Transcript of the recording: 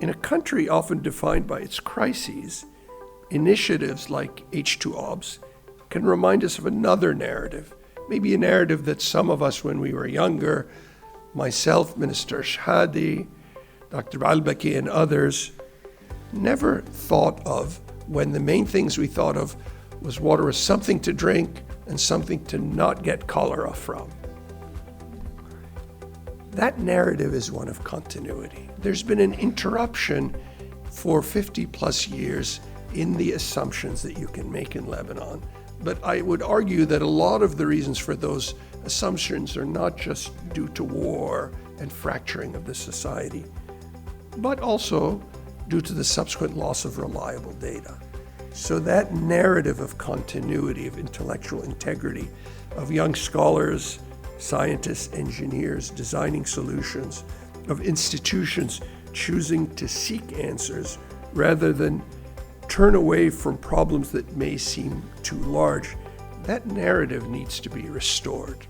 In a country often defined by its crises, initiatives like H2Obs can remind us of another narrative, maybe a narrative that some of us when we were younger, myself, Minister Shhadi, Dr. Albaki and others, never thought of when the main things we thought of was water as something to drink and something to not get cholera from. That narrative is one of continuity. There's been an interruption for 50 plus years in the assumptions that you can make in Lebanon. But I would argue that a lot of the reasons for those assumptions are not just due to war and fracturing of the society, but also due to the subsequent loss of reliable data. So that narrative of continuity, of intellectual integrity, of young scholars, scientists, engineers designing solutions, of institutions choosing to seek answers rather than turn away from problems that may seem too large, that narrative needs to be restored.